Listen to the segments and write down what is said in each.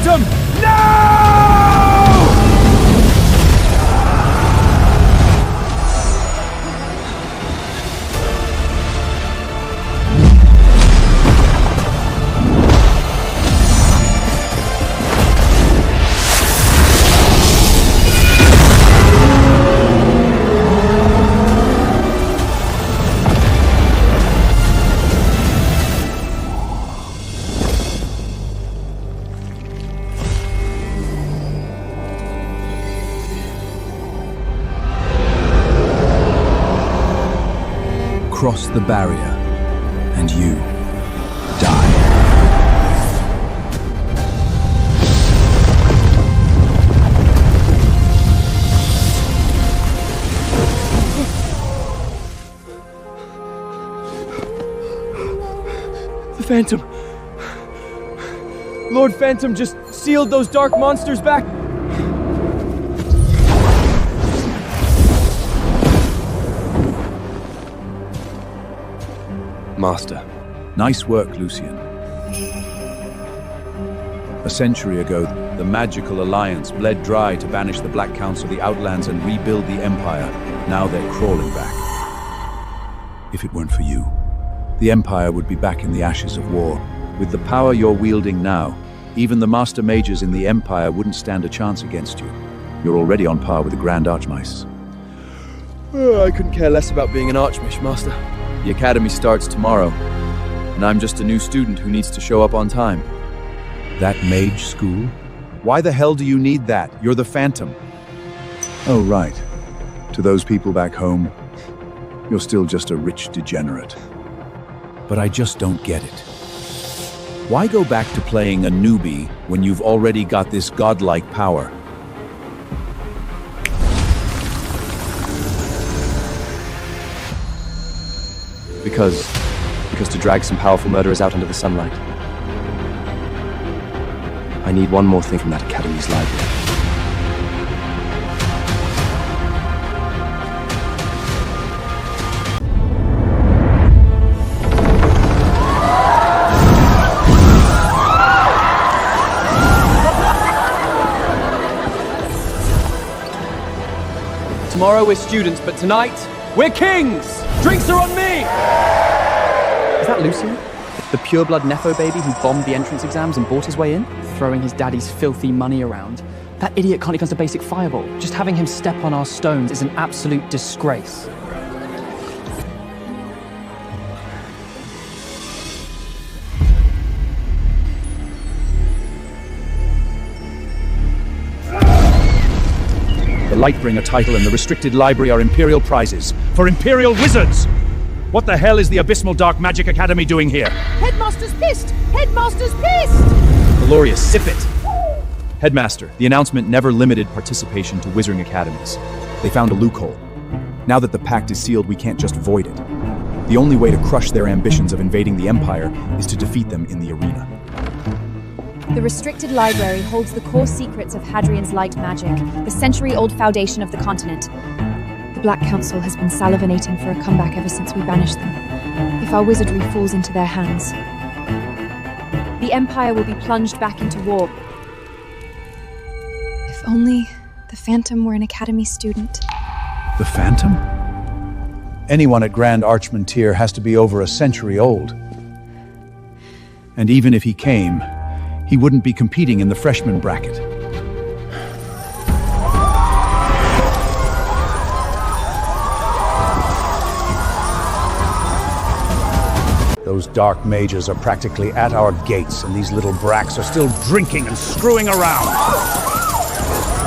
Phantom! No! Cross the barrier, and you die. The Phantom. Lord Phantom just sealed those dark monsters back. Master. Nice work, Lucian. A century ago, the magical alliance bled dry to banish the Black Council, the Outlands, and rebuild the Empire. Now they're crawling back. If it weren't for you, the Empire would be back in the ashes of war. With the power you're wielding now, even the Master Mages in the Empire wouldn't stand a chance against you. You're already on par with the Grand Archmice. I couldn't care less about being an Archmage, Master. The Academy starts tomorrow, and I'm just a new student who needs to show up on time. That mage school? Why the hell do you need that? You're the Phantom. Oh, right. To those people back home, you're still just a rich degenerate. But I just don't get it. Why go back to playing a newbie when you've already got this godlike power? Because to drag some powerful murderers out into the sunlight, I need one more thing from that Academy's library. Tomorrow we're students, but tonight, we're kings! Drinks are on me! Is that Lucian? The pureblood Nepho baby who bombed the entrance exams and bought his way in? Throwing his daddy's filthy money around. That idiot can't even use a basic fireball. Just having him step on our stones is an absolute disgrace. The Lightbringer title and the restricted library are Imperial prizes for Imperial wizards! What the hell is the Abysmal Dark Magic Academy doing here? Headmaster's pissed! Headmaster's pissed! Valorius, sip it! Headmaster, the announcement never limited participation to Wizarding Academies. They found a loophole. Now that the pact is sealed, we can't just void it. The only way to crush their ambitions of invading the Empire is to defeat them in the arena. The restricted library holds the core secrets of Hadrian's light magic, the century-old foundation of the continent. The Black Council has been salivating for a comeback ever since we banished them. If our wizardry falls into their hands, the Empire will be plunged back into war. If only the Phantom were an Academy student. The Phantom? Anyone at Grand Archmontier has to be over a century old. And even if he came, he wouldn't be competing in the freshman bracket. Those dark mages are practically at our gates, and these little bracks are still drinking and screwing around.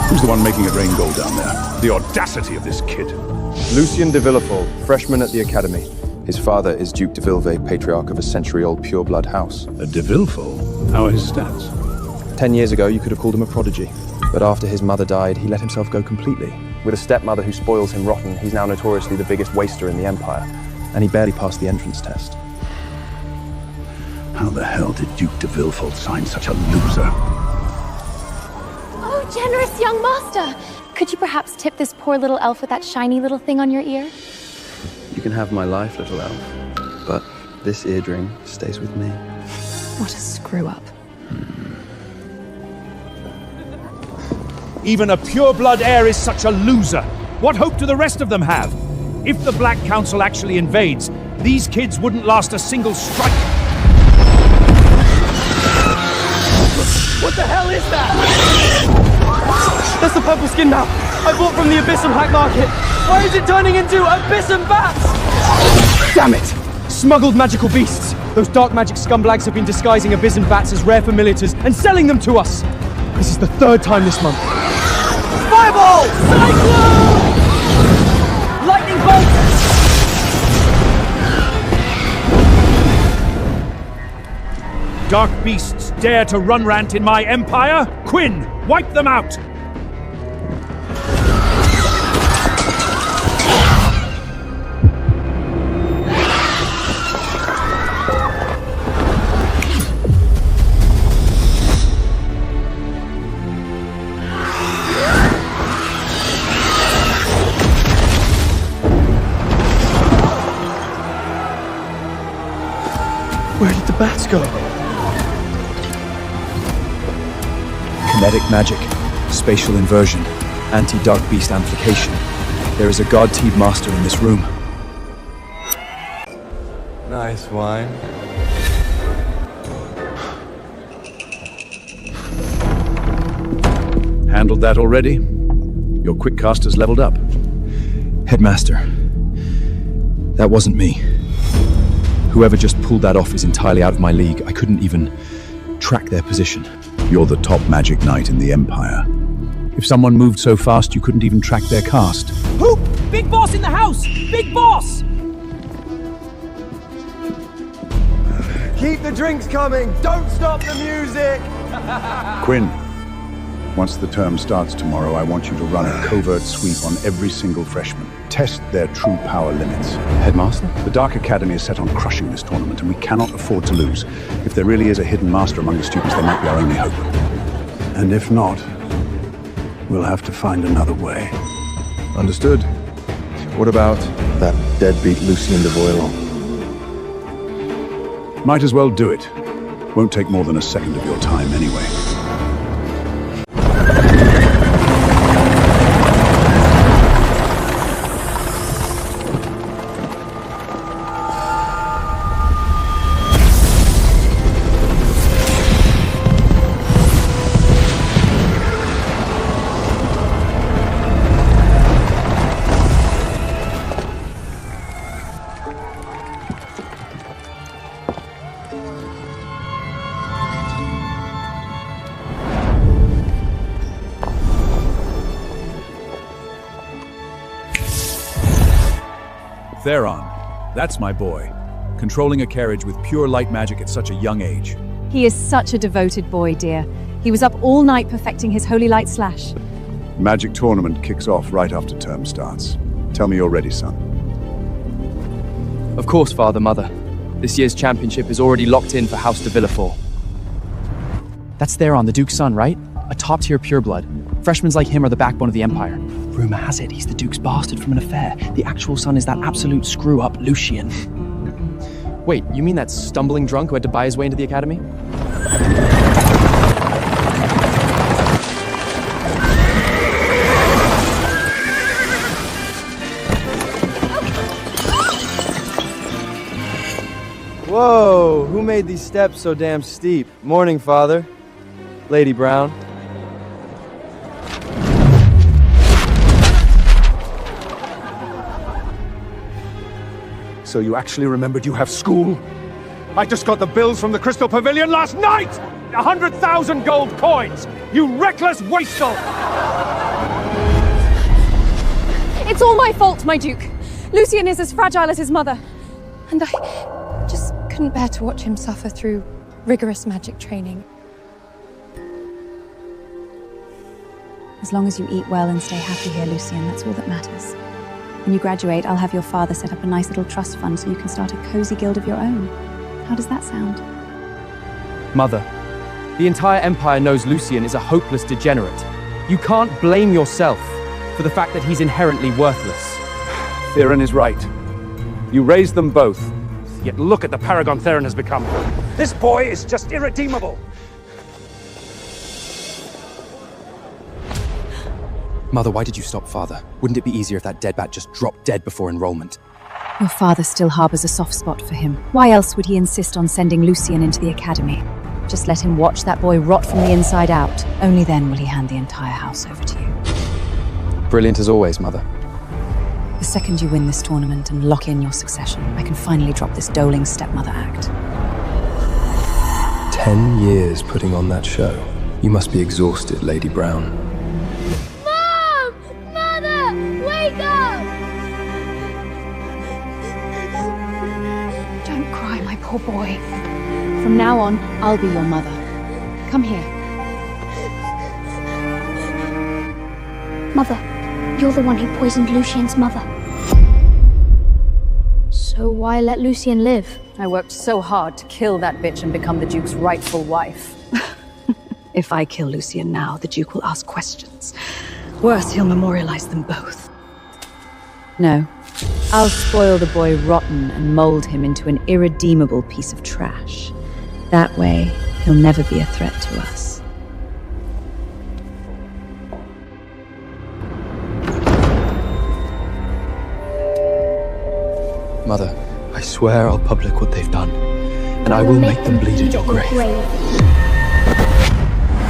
Who's the one making it rain gold down there? The audacity of this kid. Lucien de Villefort, freshman at the Academy. His father is Duke de Villefort, patriarch of a century-old pureblood house. A de Villefort? How are his stats? 10 years ago, you could have called him a prodigy. But after his mother died, he let himself go completely. With a stepmother who spoils him rotten, he's now notoriously the biggest waster in the Empire. And he barely passed the entrance test. How the hell did Duke de Villefort sign such a loser? Oh, generous young master! Could you perhaps tip this poor little elf with that shiny little thing on your ear? You can have my life, little elf. But this eardring stays with me. What a screw-up. Even a pure-blood heir is such a loser. What hope do the rest of them have? If the Black Council actually invades, these kids wouldn't last a single strike. What the hell is that? That's the purple skin now. I bought from the Abyssum Black Market. Why is it turning into Abyssum bats? Damn it! Smuggled magical beasts. Those dark magic scumbags have been disguising Abyssum bats as rare familiars and selling them to us. This is the 3rd time this month. Fireball! Cyclone! Lightning bolt! Dark beasts dare to run rant in my empire? Quinn, wipe them out! Where did the bats go? Kinetic magic, spatial inversion, anti-dark beast amplification. There is a god-teed master in this room. Nice wine. Handled that already? Your quick caster's leveled up. Headmaster, that wasn't me. Whoever just pulled that off is entirely out of my league. I couldn't even track their position. You're the top magic knight in the Empire. If someone moved so fast you couldn't even track their cast. Who? Big boss in the house! Big boss! Keep the drinks coming! Don't stop the music! Quinn, once the term starts tomorrow, I want you to run a covert sweep on every single freshman. Test their true power limits. Headmaster? The Dark Academy is set on crushing this tournament, and we cannot afford to lose. If there really is a hidden master among the students, they might be our only hope. And if not, we'll have to find another way. Understood. What about that deadbeat Lucien de Voilon? Might as well do it. Won't take more than a second of your time anyway. Theron, that's my boy. Controlling a carriage with pure light magic at such a young age. He is such a devoted boy, dear. He was up all night perfecting his holy light slash. Magic tournament kicks off right after term starts. Tell me you're ready, son. Of course, Father, Mother. This year's championship is already locked in for House de Villefort. That's Theron, the Duke's son, right? A top-tier pureblood. Freshmen like him are the backbone of the Empire. Rumor has it he's the Duke's bastard from an affair. The actual son is that absolute screw-up, Lucien. Wait, you mean that stumbling drunk who had to buy his way into the Academy? Whoa, who made these steps so damn steep? Morning, Father. Lady Brown. So you actually remembered you have school? I just got the bills from the Crystal Pavilion last night! 100,000 gold coins! You reckless wastrel! It's all my fault, my Duke. Lucien is as fragile as his mother. And I just couldn't bear to watch him suffer through rigorous magic training. As long as you eat well and stay happy here, Lucien, that's all that matters. When you graduate, I'll have your father set up a nice little trust fund so you can start a cozy guild of your own. How does that sound? Mother, the entire Empire knows Lucien is a hopeless degenerate. You can't blame yourself for the fact that he's inherently worthless. Theron is right. You raised them both. Yet look at the paragon Theron has become. This boy is just irredeemable. Mother, why did you stop Father? Wouldn't it be easier if that dead bat just dropped dead before enrollment? Your father still harbors a soft spot for him. Why else would he insist on sending Lucien into the academy? Just let him watch that boy rot from the inside out. Only then will he hand the entire house over to you. Brilliant as always, Mother. The second you win this tournament and lock in your succession, I can finally drop this doling stepmother act. 10 years putting on that show. You must be exhausted, Lady Brown. Mom! Mother! Wake up! Don't cry, my poor boy. From now on, I'll be your mother. Come here. Mother, you're the one who poisoned Lucien's mother. So why let Lucien live? I worked so hard to kill that bitch and become the Duke's rightful wife. If I kill Lucien now, the Duke will ask questions. Worse, he'll memorialize them both. No. I'll spoil the boy rotten and mold him into an irredeemable piece of trash. That way, he'll never be a threat to us. Mother, I swear I'll public what they've done, and I will make them bleed at your grave.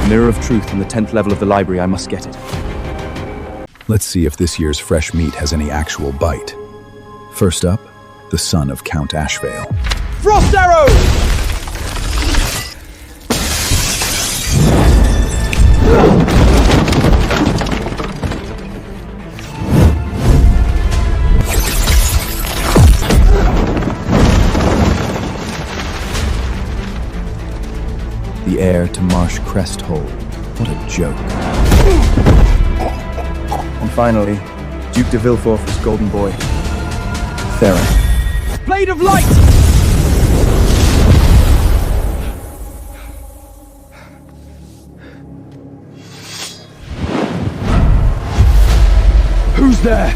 Mirror of Truth from the 10th level of the library, I must get it. Let's see if this year's fresh meat has any actual bite. First up, the son of Count Ashvale. Frost Arrow! The heir to Marsh Crest Hole. What a joke. And finally, Duke de Villefort's golden boy, Theron. Blade of Light! Who's there?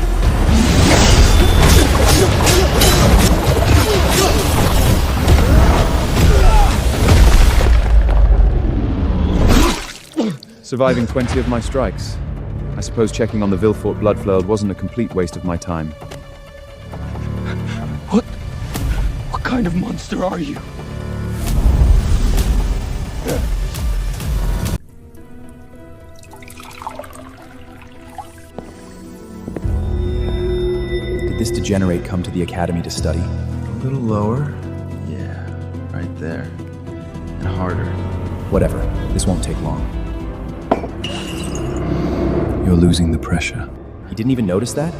Surviving 20 of my strikes. I suppose checking on the Villefort bloodflow wasn't a complete waste of my time. What kind of monster are you? Did this degenerate come to the academy to study? A little lower. Yeah, right there. And harder. Whatever, this won't take long. You're losing the pressure. He didn't even notice that?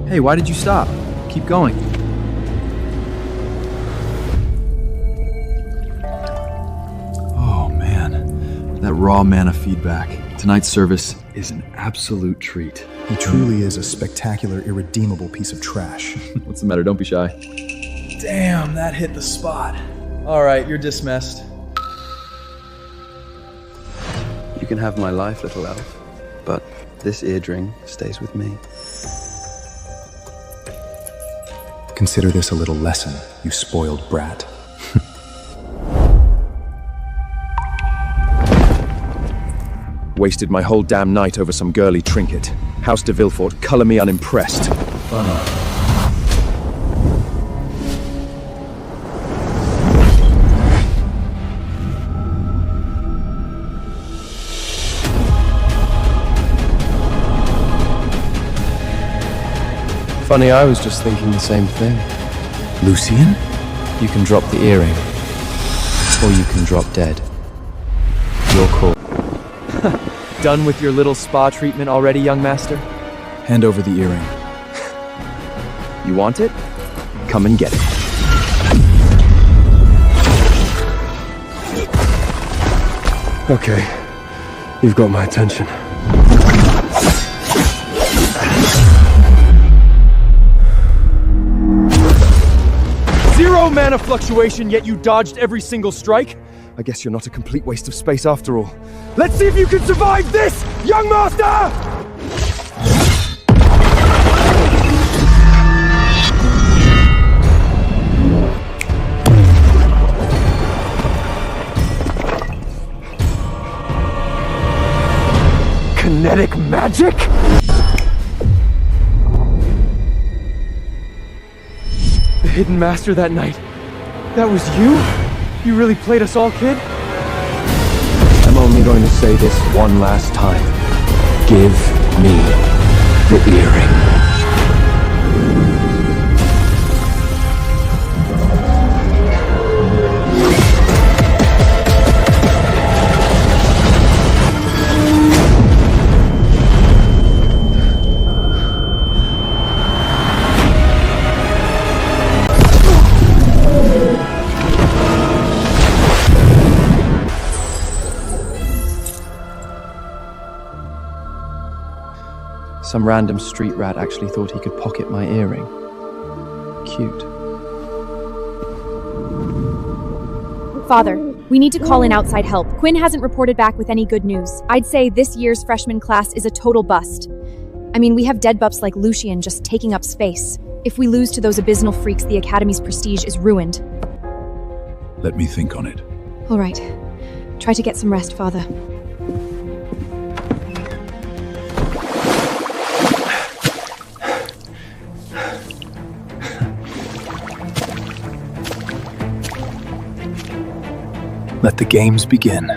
Hey, why did you stop? Keep going. Oh man, that raw mana feedback. Tonight's service is an absolute treat. He truly is a spectacular, irredeemable piece of trash. What's the matter? Don't be shy. Damn, that hit the spot. All right, you're dismissed. You can have my life, little elf, but this eardring stays with me. Consider this a little lesson, you spoiled brat. Wasted my whole damn night over some girly trinket. House de Villefort, color me unimpressed. Funny. Funny, I was just thinking the same thing. Lucien? You can drop the earring, or you can drop dead. Your call. Done with your little spa treatment already, young master? Hand over the earring. You want it? Come and get it. Okay, you've got my attention. Zero mana fluctuation, yet you dodged every single strike? I guess you're not a complete waste of space after all. Let's see if you can survive this, young master! hidden master that night. That was you? You really played us all, kid? I'm only going to say this one last time. Give me the earring. Some random street rat actually thought he could pocket my earring. Cute. Father, we need to call in outside help. Quinn hasn't reported back with any good news. I'd say this year's freshman class is a total bust. I mean, we have dead bups like Lucian just taking up space. If we lose to those abysmal freaks, the Academy's prestige is ruined. Let me think on it. All right. Try to get some rest, Father. Let the games begin.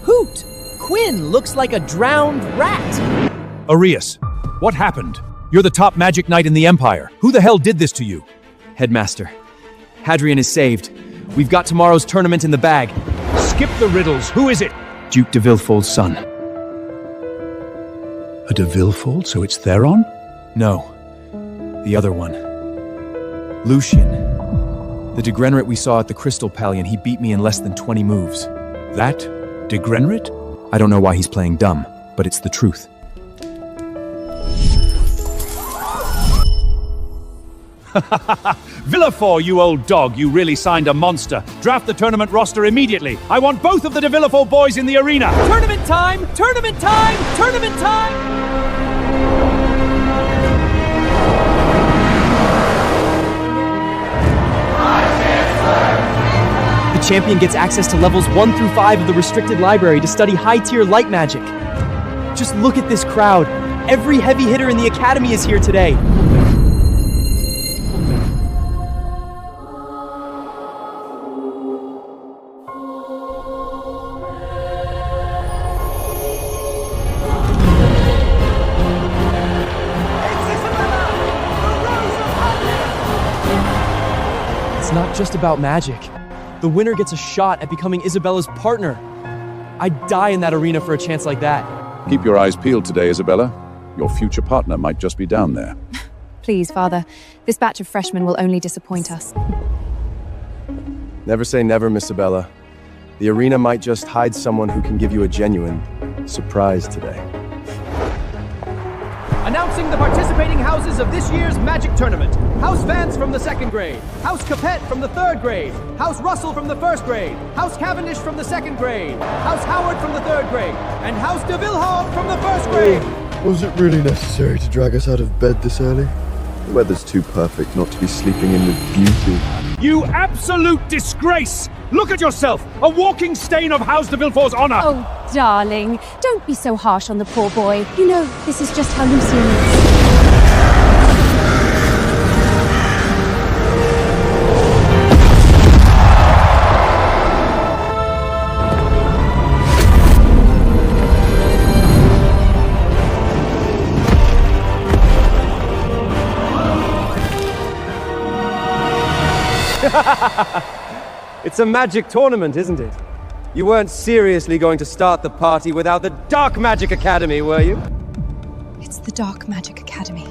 Hoot! Quinn looks like a drowned rat! Arias, what happened? You're the top magic knight in the Empire. Who the hell did this to you? Headmaster, Hadrian is saved. We've got tomorrow's tournament in the bag. Skip the riddles. Who is it? Duke de Villefold's son. A de Villefold, so it's Theron? No. The other one. Lucian. The degenerate we saw at the Crystal Pallion, he beat me in less than 20 moves. That degenerate? I don't know why he's playing dumb, but it's the truth. Villefort, you old dog, you really signed a monster. Draft the tournament roster immediately. I want both of the de Villefort boys in the arena. Tournament time! Tournament time! Tournament time! The champion gets access to levels 1 through 5 of the restricted library to study high-tier light magic. Just look at this crowd. Every heavy hitter in the Academy is here today. It's not just about magic. The winner gets a shot at becoming Isabella's partner. I'd die in that arena for a chance like that. Keep your eyes peeled today, Isabella. Your future partner might just be down there. Please, Father. This batch of freshmen will only disappoint us. Never say never, Miss Isabella. The arena might just hide someone who can give you a genuine surprise today. Announcing the participating houses of this year's Magic Tournament. House Vance from the 2nd grade. House Capet from the 3rd grade. House Russell from the 1st grade. House Cavendish from the 2nd grade. House Howard from the 3rd grade. And House de Villehard from the 1st grade. Was it really necessary to drag us out of bed this early? The weather's too perfect not to be sleeping in with beauty. You absolute disgrace! Look at yourself! A walking stain of House de Villefort's honor! Oh, darling, don't be so harsh on the poor boy. You know, this is just how Lucian is. It's a magic tournament, isn't it? You weren't seriously going to start the party without the Dark Magic Academy, were you? It's the Dark Magic Academy.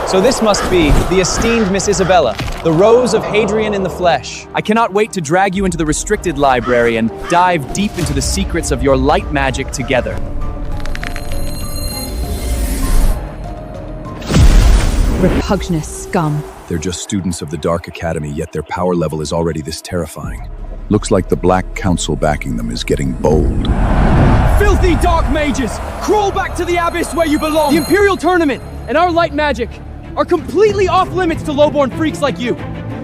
So this must be the esteemed Miss Isabella, the Rose of Hadrian in the flesh. I cannot wait to drag you into the restricted library and dive deep into the secrets of your light magic together. Repugnant scum. They're just students of the Dark Academy, yet their power level is already this terrifying. Looks like the Black Council backing them is getting bold. Filthy dark mages! Crawl back to the abyss where you belong! The Imperial Tournament and our light magic are completely off limits to lowborn freaks like you.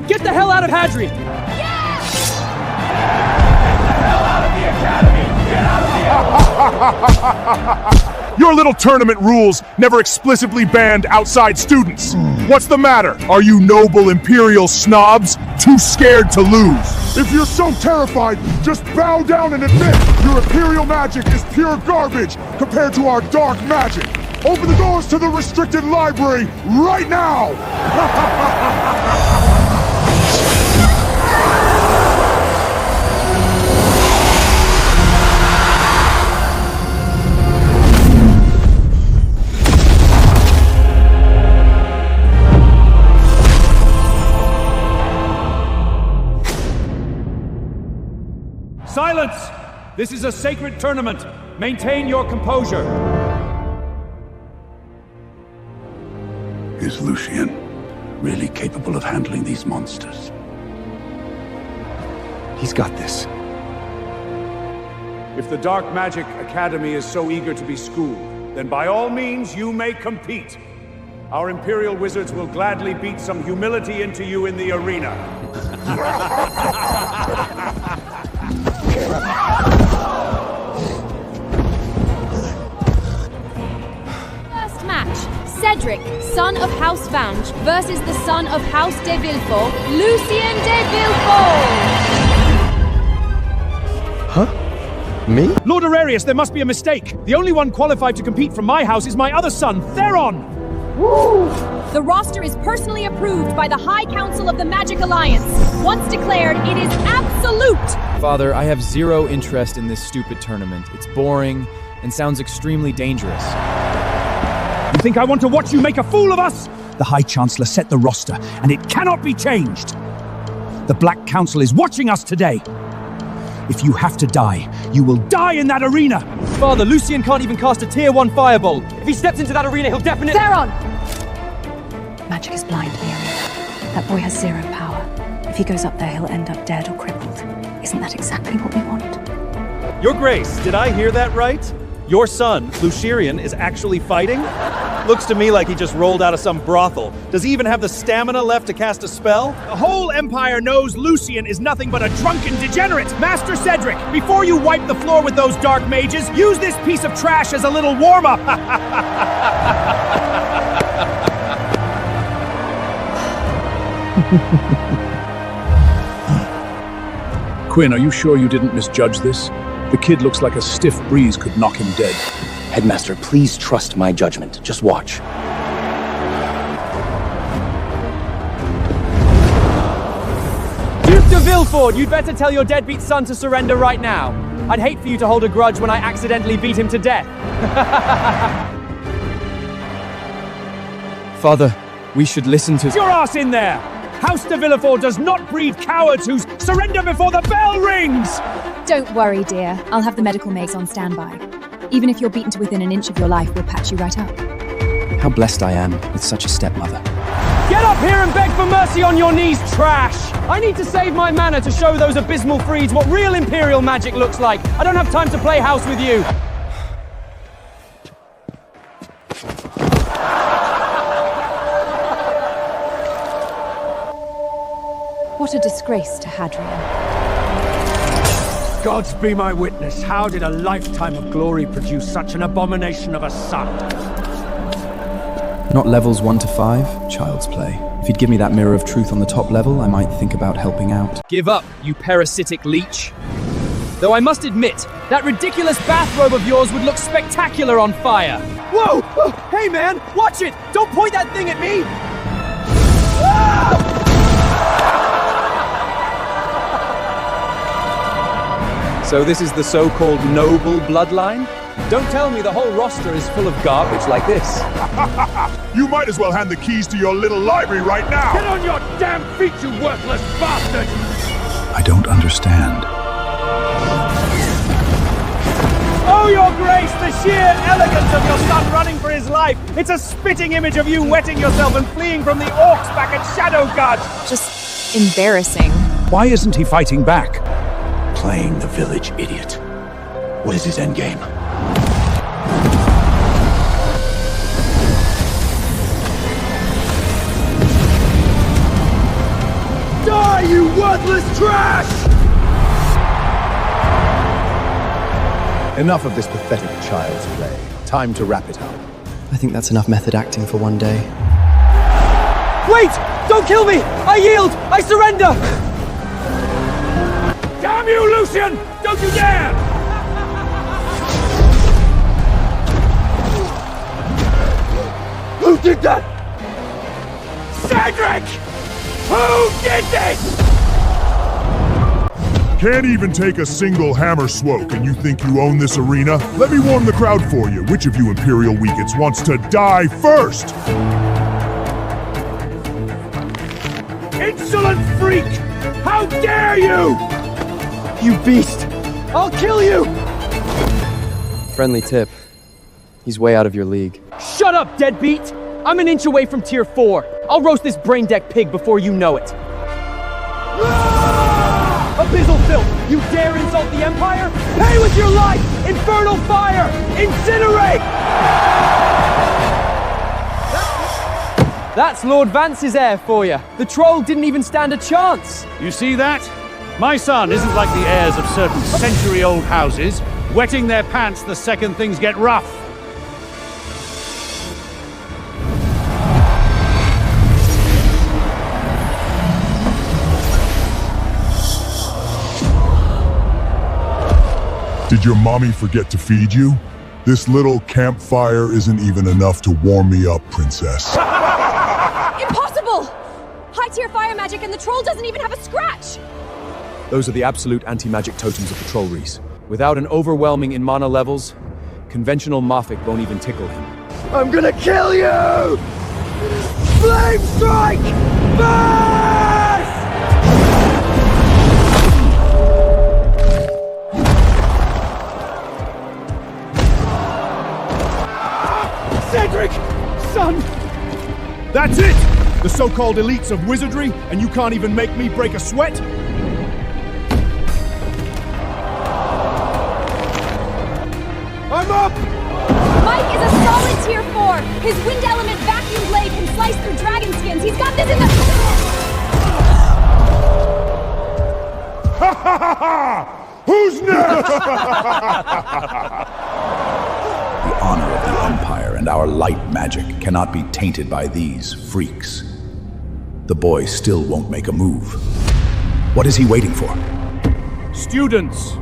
Get the hell out of Hadrian! Yes! Get the hell out of the Academy! Your little tournament rules never explicitly banned outside students. What's the matter? Are you noble imperial snobs too scared to lose? If you're so terrified, just bow down and admit your imperial magic is pure garbage compared to our dark magic. Open the doors to the restricted library right now! Silence! This is a sacred tournament. Maintain your composure. Is Lucien really capable of handling these monsters? He's got this. If the Dark Magic Academy is so eager to be schooled, then by all means you may compete. Our Imperial Wizards will gladly beat some humility into you in the arena. First match, Cedric, son of House Vange, versus the son of House de Villefort, Lucien de Villefort! Me? Lord Aurelius, there must be a mistake. The only one qualified to compete from my house is my other son, Theron. The roster is personally approved by the High Council of the Magic Alliance. Once declared, it is absolute! Father, I have zero interest in this stupid tournament. It's boring and sounds extremely dangerous. You think I want to watch you make a fool of us? The High Chancellor set the roster, and it cannot be changed. The Black Council is watching us today. If you have to die, you will die in that arena! Father, Lucien can't even cast a Tier 1 fireball. If he steps into that arena, he'll definitely— Theron! Magic is blind, Mary. That boy has zero power. If he goes up there, he'll end up dead or crippled. Isn't that exactly what we want? Your Grace, did I hear that right? Your son, Lucien, is actually fighting? Looks to me like he just rolled out of some brothel. Does he even have the stamina left to cast a spell? The whole Empire knows Lucien is nothing but a drunken degenerate! Master Cedric, before you wipe the floor with those dark mages, use this piece of trash as a little warm-up! Quinn, are you sure you didn't misjudge this? The kid looks like a stiff breeze could knock him dead. Headmaster, please trust my judgment. Just watch. Duke de Villefort, you'd better tell your deadbeat son to surrender right now. I'd hate for you to hold a grudge when I accidentally beat him to death. Father, we should listen to— Your ass in there! House de Villefort does not breed cowards who surrender before the bell rings! Don't worry, dear. I'll have the medical maids on standby. Even if you're beaten to within an inch of your life, we'll patch you right up. How blessed I am with such a stepmother. Get up here and beg for mercy on your knees, trash! I need to save my mana to show those abysmal freeds what real Imperial magic looks like. I don't have time to play house with you. What a disgrace to Hadrian. Gods be my witness, how did a lifetime of glory produce such an abomination of a son? Not levels 1 to 5, child's play. If you'd give me that mirror of truth on the top level, I might think about helping out. Give up, you parasitic leech. Though I must admit, that ridiculous bathrobe of yours would look spectacular on fire. Whoa! Hey man, watch it! Don't point that thing at me! So this is the so-called noble bloodline? Don't tell me the whole roster is full of garbage like this. You might as well hand the keys to your little library right now! Get on your damn feet, you worthless bastard! I don't understand. Oh, your grace, the sheer elegance of your son running for his life! It's a spitting image of you wetting yourself and fleeing from the orcs back at Shadowguard! Just embarrassing. Why isn't he fighting back? Playing the village idiot. What is his endgame? Die, you worthless trash! Enough of this pathetic child's play. Time to wrap it up. I think that's enough method acting for one day. Wait! Don't kill me! I yield! I surrender! Damn you, Lucian! Don't you dare! Who did that? Cedric! Who did this? Can't even take a single hammer swoke, and you think you own this arena? Let me warm the crowd for you. Which of you Imperial Weekets wants to die first? Insolent freak! How dare you! You beast! I'll kill you! Friendly tip. He's way out of your league. Shut up, deadbeat! I'm an inch away from tier 4. I'll roast this brain deck pig before you know it. Abyssal filth! You dare insult the Empire? Pay with your life! Infernal fire! Incinerate! That's Lord Vance's heir for you. The troll didn't even stand a chance. You see that? My son isn't like the heirs of certain century-old houses, wetting their pants the second things get rough. Did your mommy forget to feed you? This little campfire isn't even enough to warm me up, princess. Impossible! High-tier fire magic and the troll doesn't even have a scratch! Those are the absolute anti-magic totems of the Troll Reese. Without an overwhelming in mana levels, conventional Mafik won't even tickle him. I'm gonna kill you! Flame strike! Burst! Cedric! Son! That's it! The so-called elites of wizardry, and you can't even make me break a sweat? I'm up! Mike is a solid tier 4. His wind element vacuum blade can slice through dragon skins. He's got this in the... Ha ha ha ha! Who's next? The honor of the Empire and our light magic cannot be tainted by these freaks. The boy still won't make a move. What is he waiting for? Students,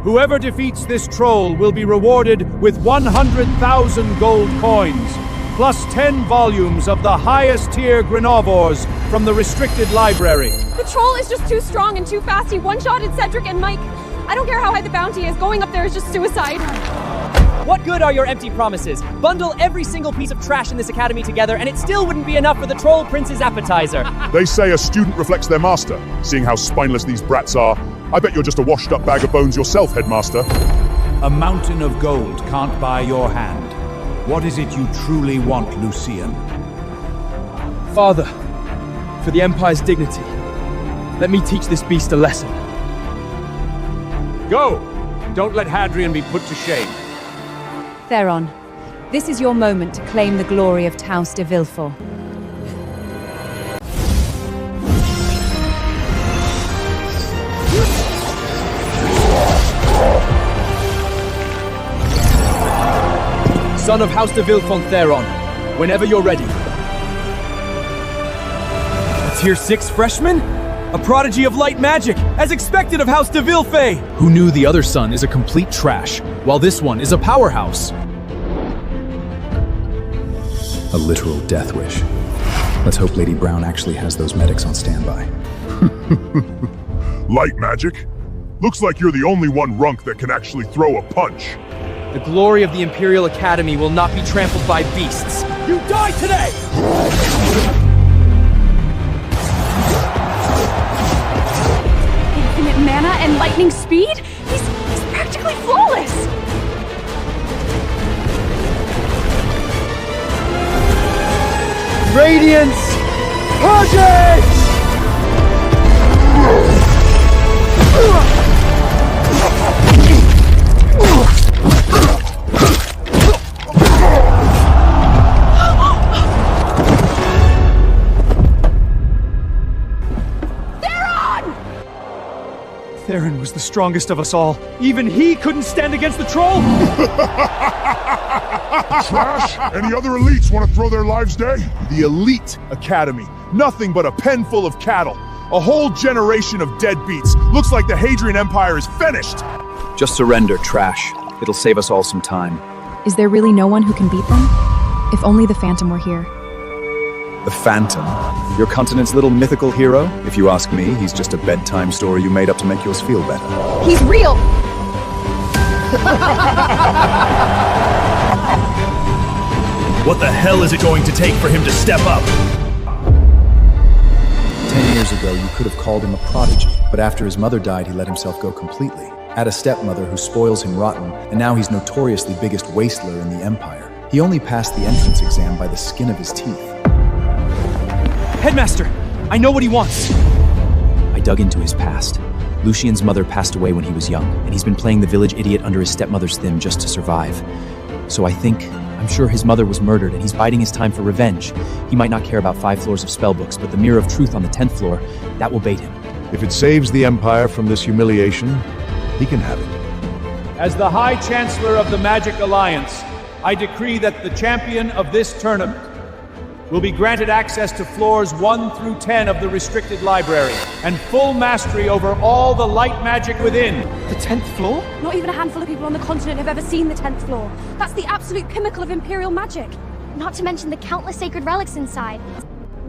whoever defeats this troll will be rewarded with 100,000 gold coins, plus 10 volumes of the highest tier Grenovores from the restricted library. The troll is just too strong and too fast. He one-shotted Cedric and Mike. I don't care how high the bounty is. Going up there is just suicide. What good are your empty promises? Bundle every single piece of trash in this academy together, and it still wouldn't be enough for the Troll Prince's appetizer. They say a student reflects their master. Seeing how spineless these brats are, I bet you're just a washed-up bag of bones yourself, headmaster. A mountain of gold can't buy your hand. What is it you truly want, Lucian? Father, for the Empire's dignity, let me teach this beast a lesson. Go! Don't let Hadrian be put to shame. Theron, this is your moment to claim the glory of Taos de Villefort. Son of House de Villefort Theron, whenever you're ready. A tier 6 freshman? A prodigy of light magic, as expected of House de Villefort! Who knew the other son is a complete trash, while this one is a powerhouse? A literal death wish. Let's hope Lady Brown actually has those medics on standby. Light magic? Looks like you're the only one runk that can actually throw a punch. The glory of the Imperial Academy will not be trampled by beasts. You die today! Infinite mana and lightning speed? He's practically flawless! Radiance! Project! Theron was the strongest of us all. Even he couldn't stand against the troll! Trash! Any other elites want to throw their lives day? The Elite Academy. Nothing but a pen full of cattle. A whole generation of deadbeats. Looks like the Hadrian Empire is finished! Just surrender, trash. It'll save us all some time. Is there really no one who can beat them? If only the Phantom were here. The Phantom? Your continent's little mythical hero? If you ask me, he's just a bedtime story you made up to make yours feel better. He's real! What the hell is it going to take for him to step up? 10 years ago, you could have called him a prodigy, but after his mother died, he let himself go completely. Had a stepmother who spoils him rotten, and now he's notoriously biggest wasteler in the Empire. He only passed the entrance exam by the skin of his teeth. Headmaster, I know what he wants. I dug into his past. Lucian's mother passed away when he was young, and he's been playing the village idiot under his stepmother's thumb just to survive. So I'm sure his mother was murdered, and he's biding his time for revenge. He might not care about 5 floors of spellbooks, but the Mirror of Truth on the 10th floor, that will bait him. If it saves the Empire from this humiliation, he can have it. As the High Chancellor of the Magic Alliance, I decree that the champion of this tournament will be granted access to floors 1 through 10 of the restricted library, and full mastery over all the light magic within. The 10th floor? Not even a handful of people on the continent have ever seen the 10th floor. That's the absolute pinnacle of Imperial magic. Not to mention the countless sacred relics inside.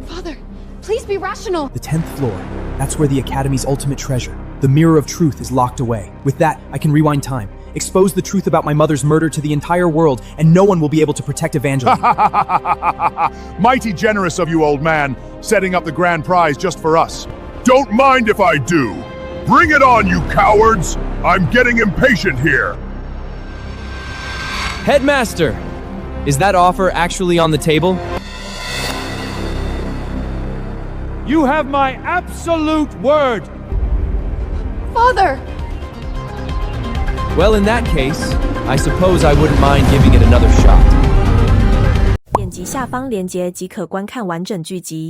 Father, please be rational. The 10th floor, that's where the Academy's ultimate treasure, the Mirror of Truth, is locked away. With that, I can rewind time, expose the truth about my mother's murder to the entire world, and no one will be able to protect Evangeline. Mighty generous of you, old man, setting up the grand prize just for us. Don't mind if I do. Bring it on, you cowards! I'm getting impatient here. Headmaster, is that offer actually on the table? You have my absolute word! Father! Well, in that case, I suppose I wouldn't mind giving it another shot. 点击下方链接即可观看完整剧集。